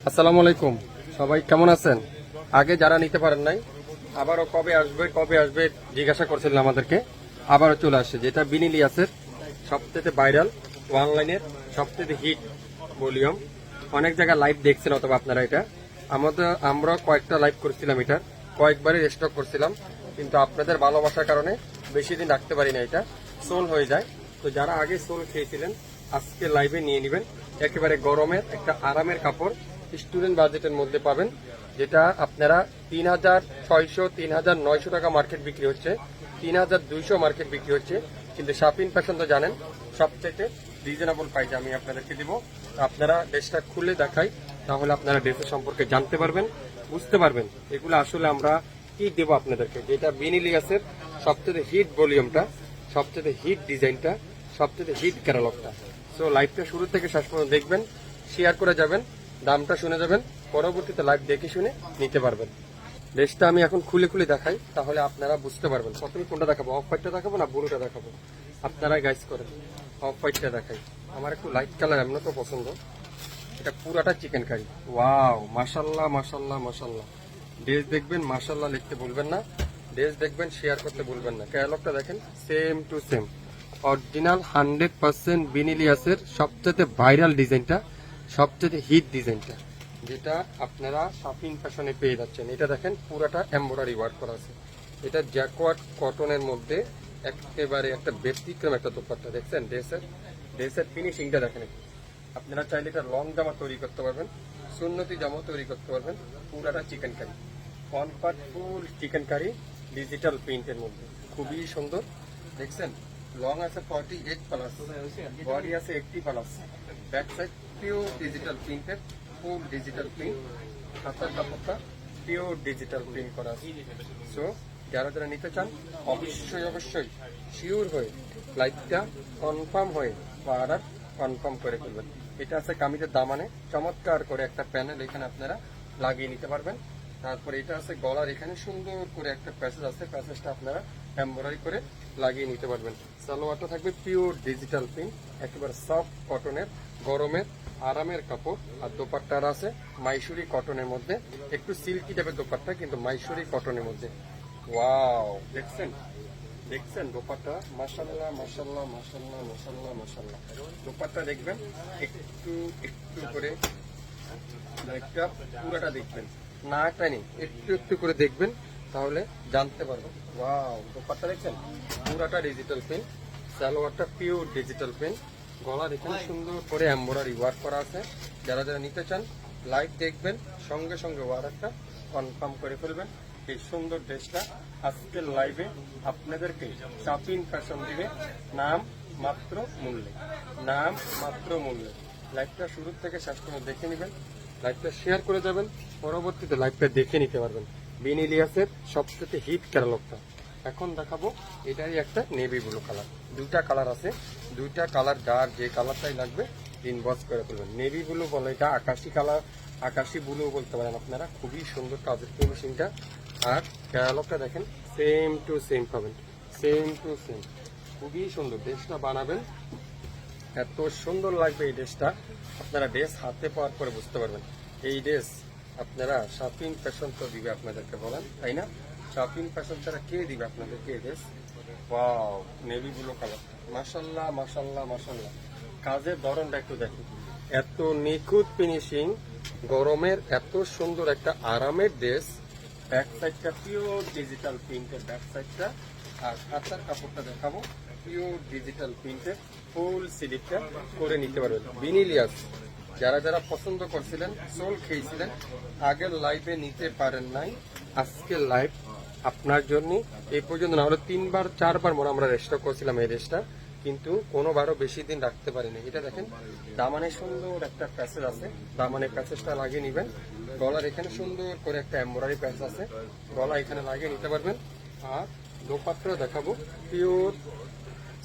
আসসালামু আলাইকুম, সবাই কেমন আছেন? আগে যারা নিতে পারেন নাই, আবারও কবে আসবে জিজ্ঞাসা করছিলেন আমাদেরকে, আবারও চলে আসছে। যেটা বিনিলিয়াসের সবথেকে ভাইরাল, অনলাইনের সবথেকে হিট ভলিউম। অনেক জায়গায় লাইভ দেখছেন অথবা আপনারা এটা আমরা কয়েকটা লাইভ করছিলাম, এটা কয়েকবারই স্টক করছিলাম, কিন্তু আপনাদের ভালোবাসার কারণে বেশি দিন রাখতে পারি না, এটা সোল হয়ে যায়। তো যারা আগে সোল খেয়েছিলেন আজকে লাইভে নিয়ে নেবেন। একেবারে গরমের একটা আরামের কাপড়, স্টুডেন্ট বাজেটের মধ্যে পাবেন, যেটা আপনারা 3600 3900 টাকা মার্কেট বিক্রি হচ্ছে, 3200 মার্কেট বিক্রি হচ্ছে, কিন্তু শাপিন ফ্যাশন তো জানেন সবচেয়ে রিজনেবল প্রাইসে আমি আপনাদেরকে দিব। আপনারা ড্রেসটা খুলে দেখাই, তাহলে আপনারা ড্রেসের সম্পর্কে জানতে পারবেন, বুঝতে পারবেন এগুলো আসলে আমরা কি দেবো আপনাদেরকে। যেটা বিনিলিয়াসের সবচেয়ে হিট ভলিউমটা, সবচেয়ে হিট ডিজাইনটা, সবচেয়ে হিট ক্যাটালগটা। সো লাইভটা শুরু থেকে শেষ পর্যন্ত দেখবেন, শেয়ার করে যাবেন, দামটা শুনে যাবেন, পরবর্তীতে লাইভ দেখে শুনে নিতে পারবেন। ড্রেসটা আমি এখন খুলে খুলে দেখাই, তাহলে আপনারা বুঝতে পারবেন। প্রথমে কোনটা দেখাবো, অফ হোয়াইটটা দেখাবো না ব্লুটা দেখাবো? আপনারা গাইস করেন, অফ হোয়াইটটা দেখাই। আমার একটু লাইট কালার এমন তো পছন্দ। এটা পুরাটা চিকেন কারি। ওয়াও, মাশাল্লাহ মাশাল্লাহ মাশাল্লাহ। ড্রেস দেখবেন, মাশাল্লাহ লিখতে ভুলবেন না। ড্রেস দেখবেন, শেয়ার করতে ভুলবেন না। ক্যাটালগটা দেখেন, সেম টু সেম অরিজিনাল 100% বিনিলিয়াসের সবচেয়ে ভাইরাল ডিজাইনটা, সবচেয়ে হিট ডিজাইনটা, যেটা আপনারা শপিং ফ্যাশনে পেয়ে যাচ্ছেন। এটা দেখেন পুরাটা এমব্রয়ডারি ওয়ার্ক করা আছে। এটা জ্যাকওয়ার্ড কটনের মধ্যে একেবারে একটা ব্যতিক্রম একটা দোপাট্টা। দেখছেন ড্রেসের ফিনিশিংটা দেখেন। আপনারা চাইলে এটা লং জামা তৈরি করতে পারবেন, সুন্নতি জামা তৈরি করতে পারবেন। পুরাটা chicken curry, comfort full chicken curry, digital প্রিন্টের মধ্যে খুবই সুন্দর। দেখছেন লং আছে 48 প্লাস, বডি আছে 80 plus, back side pure digital প্রিন্টের, ফুল ডিজিটাল প্রিন্ট, হাতার কাপড়টা পিওর ডিজিটাল প্রিন্ট করা আছে। সো যারা যারা নিতে চান অবশ্যই শিওর হয়ে লাইভটা কনফার্ম হয়ে অর্ডার কনফার্ম করে ফেলবেন। এটা আছে কামিজের দামানে চমৎকার করে একটা প্যানেল এখানে আপনারা লাগিয়ে নিতে পারবেন। তারপরে এটা আছে গলার এখানে সুন্দর করে একটা প্যাসেজ আছে, প্যাসেজটা আপনারা এমব্রয়ডারি করে লাগিয়ে নিতে পারবেন। সালোয়ারটা থাকবে পিওর ডিজিটাল প্রিন্ট, একেবারে সফট কটনের, গরমের আরামের কাপড়। আর দোপাট্টার আছে মাইসুরি কটনের মধ্যে, একটু সিল্কি টাইপের দোপাট্টা, কিন্তু মাইসুরি কটনের মধ্যে। ওয়াও, দেখছেন দোপাট্টা, মাশাল্লাহ মাশাল্লাহ মাশাল্লাহ মাশাল্লাহ মাশাল্লাহ। দোপাট্টা দেখবেন, একটু একটু করে একটা পুরাটা দেখবেন, না টানি একটু একটু করে দেখবেন, তাহলে জানতে পারবেন। ওয়াও, দোপাট্টা দেখছেন পুরাটা ডিজিটাল প্রিন্ট, সালোয়ারটা পিওর ডিজিটাল প্রিন্ট, গলার এখানে সুন্দর করে এমব্রয়ডারি ওয়ার্ক করা আছে। যারা যারা নিতে চান লাইভ দেখবেন, সঙ্গে সঙ্গে অর্ডারটা কনফার্ম করে ফেলবেন। এই সুন্দর ড্রেসটা আজকের লাইভে আপনাদেরকে শাপিন ফ্যাশন দিবে নাম মাত্র মূল্যে, নাম মাত্র মূল্যে। লাইভটা শুরু থেকে শেষ পর্যন্ত দেখে নেবেন, লাইভটা শেয়ার করে যাবেন, পরবর্তীতে লাইভটা দেখে নিতে পারবেন। বিনিলিয়াসের সবচেয়ে হিট ক্যাটালগটা এখন দেখাবো। এটারই একটা নেভি ব্লু কালার, দুইটা কালার আছে, দুইটা কালার যার যে কালারটাই লাগবে ইনবক্স করে ফেলবেন। নেভি ব্লু বলে, এটা আকাশি কালার, আকাশি ব্লু বলতে পারেন আপনারা। খুবই সুন্দর কাজের ফিনিশিংটা, আর ক্যাটালগটা দেখেন সেম টু সেম পাবেন, সেম টু সেম। খুবই সুন্দর ড্রেসটা বানাবেন, এত সুন্দর লাগবে এই ড্রেসটা। আপনারা ড্রেস হাতে পাওয়ার পরে বুঝতে পারবেন এই ড্রেস আপনারা শপিং ফ্যাশন তো দিবে আপনাদেরকে, বলেন তাই না? শপিং ফ্যাশন ছাড়া কে দিবে আপনাদেরকে এই dress? Wow, navy blue colour, মাশাল্লাহ মাশাল্লাহ মাশাল্লাহ। কাজের ধরনটা একটু দেখুন, এত নিখুঁত ফিনিশিং, গরমের এত সুন্দর একটা আরামের ড্রেস। ব্যাক সাইডটা পিওর ডিজিটাল প্রিন্টের ব্যাক সাইডটা, আর হাতার কাপড়টা দেখাবো পিওর ডিজিটাল প্রিন্টের, ফুল সিলিপটা করে নিতে পারবেন। বিনিলিয়াস যারা যারা পছন্দ করছিলেন, সোল খেয়েছিলেন, আগের লাইভে নিতে পারেন নাই, আজকের লাইভ আপনার জন্য। এই পর্যন্ত না হলে 3-4বার মনে আমরা রেস্টক করছিলাম এই ড্রেসটা, কিন্তু কোনোবারও বেশি দিন রাখতে পারিনি। এটা দেখেন দামানে সুন্দর একটা প্যাসেজ আছে, দামানে প্যাসেজটা লাগিয়ে নেবেন। গলার এখানে সুন্দর করে একটা এমব্রয়ডারি প্যাসেজ আছে, গলা এখানে লাগিয়ে নিতে পারবেন। আর দোপাট্টা দেখাবো পিওর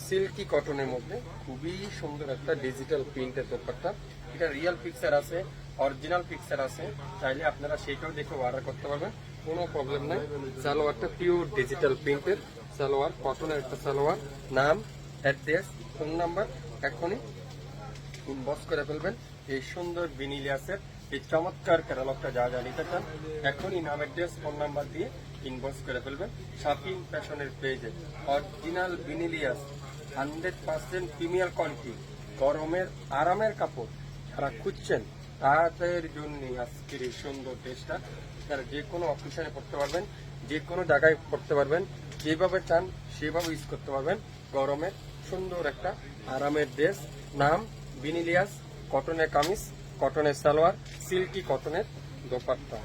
সিল্কি কটনের মধ্যে, খুবই সুন্দর একটা ডিজিটাল প্রিন্টের দোপাট্টা। এটা রিয়েল পিকচার আছে, অরিজিনাল পিকচার আছে, চাইলে আপনারা সেটাও দেখে অর্ডার করতে পারবেন, কোনো প্রবলেম নাই। সালোয়ারটা পিওর ডিজিটাল প্রিন্টের সালোয়ার, কটনের একটা সালোয়ার। নাম, অ্যাড্রেস, ফোন নাম্বার এখনই ইনবক্স করে ফেলবেন। এই সুন্দর বিনিলিয়াসের এই চমৎকার ক্যাটালগটা যা যা নিতে চান এখনই নাম অ্যাড্রেস ফোন নাম্বার দিয়ে ইনবক্স করে ফেলবেন শাপিং ফ্যাশনের পেজে। অরিজিনাল বিনিলিয়াস 100% প্রিমিয়ার কোয়ালিটি গরমের আরামের কাপড় যারা খুঁজছেন তাদের জন্য আজকের এই সুন্দর ড্রেসটা। যারা যে কোনো অকেশনে পড়তে পারবেন, যে কোনো জায়গায় পড়তে পারবেন, যেভাবে চান সেভাবে ইউজ করতে পারবেন। গরমের সুন্দর একটা আরামের ড্রেস, নাম বিনিলিয়াস, কটনের কামিজ, কটনের সালোয়ার, সিল্কি কটনের দোপাট্টা।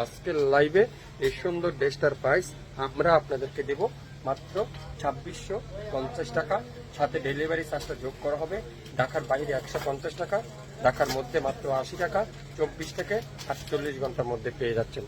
আজকের লাইভে এই সুন্দর ড্রেসটার প্রাইস আমরা আপনাদেরকে দেব মাত্র 2650 টাকা। সাথে ডেলিভারি চার্জটা যোগ করা হবে। ঢাকার বাইরে 150 টাকা, ঢাকার মধ্যে মাত্র 80 টাকা। 24 থেকে 48 ঘন্টার মধ্যে পেয়ে যাচ্ছেন।